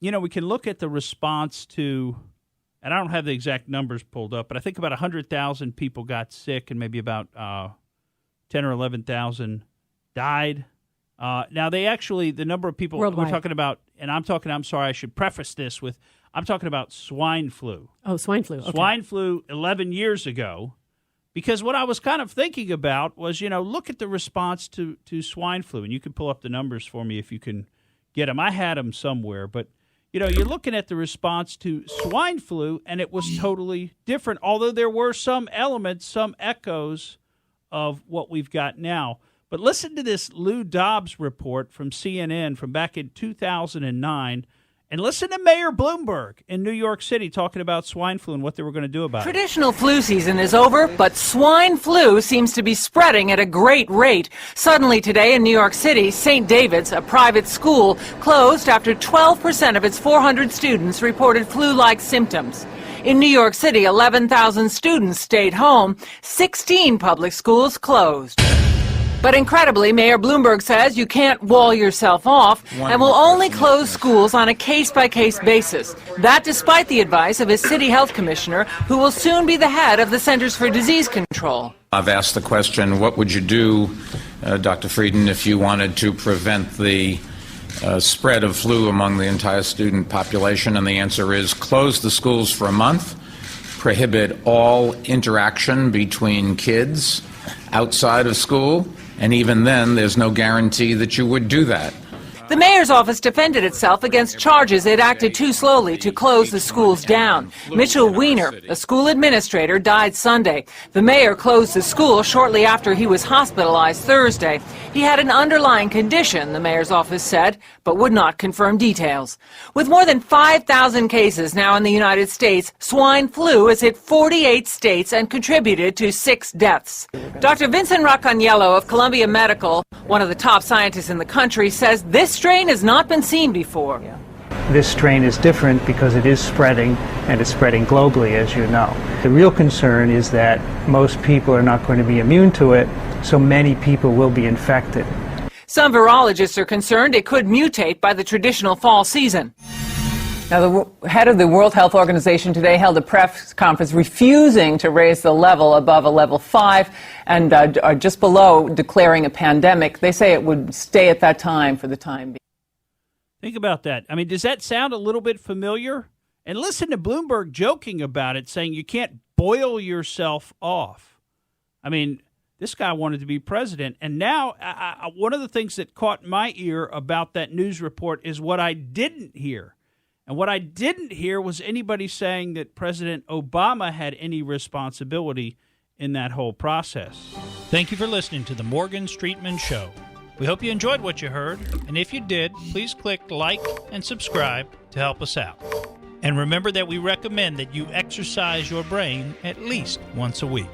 we can look at the response to, and I don't have the exact numbers pulled up, but I think about 100,000 people got sick and maybe about 10 or 11,000 died. Now, the number of people worldwide. we're talking about, and I'm sorry, I should preface this with, I'm talking about swine flu. Oh, swine flu. Okay. Swine flu 11 years ago, because what I was kind of thinking about was, look at the response to swine flu, and you can pull up the numbers for me if you can get them. I had them somewhere, but, you're looking at the response to swine flu, and it was totally different, although there were some elements, some echoes of what we've got now. But listen to this Lou Dobbs report from CNN from back in 2009, and listen to Mayor Bloomberg in New York City talking about swine flu and what they were going to do about it. Traditional flu season is over, but swine flu seems to be spreading at a great rate. Suddenly today in New York City, St. David's, a private school, closed after 12% of its 400 students reported flu-like symptoms. In New York City, 11,000 students stayed home. 16 public schools closed. But incredibly, Mayor Bloomberg says you can't wall yourself off and will only close schools on a case-by-case basis. That despite the advice of his city health commissioner, who will soon be the head of the Centers for Disease Control. I've asked the question, what would you do, Dr. Frieden, if you wanted to prevent the spread of flu among the entire student population? And the answer is close the schools for a month, prohibit all interaction between kids outside of school, and even then, there's no guarantee that you would do that. The mayor's office defended itself against charges it acted too slowly to close the schools down. Mitchell Weiner, a school administrator, died Sunday. The mayor closed the school shortly after he was hospitalized Thursday. He had an underlying condition, the mayor's office said, but would not confirm details. With more than 5,000 cases now in the United States, swine flu has hit 48 states and contributed to 6 deaths. Dr. Vincent Racaniello of Columbia Medical, one of the top scientists in the country, says this strain has not been seen before. This strain is different because it is spreading, and it's spreading globally, as you know. The real concern is that most people are not going to be immune to it, so many people will be infected. Some virologists are concerned it could mutate by the traditional fall season. Now, the head of the World Health Organization today held a press conference refusing to raise the level above a level 5 and just below declaring a pandemic. They say it would stay at that time for the time being. Think about that. I mean, does that sound a little bit familiar? And listen to Bloomberg joking about it, saying you can't boil yourself off. I mean, this guy wanted to be president. And now one of the things that caught my ear about that news report is what I didn't hear. And what I didn't hear was anybody saying that President Obama had any responsibility in that whole process. Thank you for listening to the Morgan Streetman Show. We hope you enjoyed what you heard, and if you did, please click like and subscribe to help us out. And remember that we recommend that you exercise your brain at least once a week.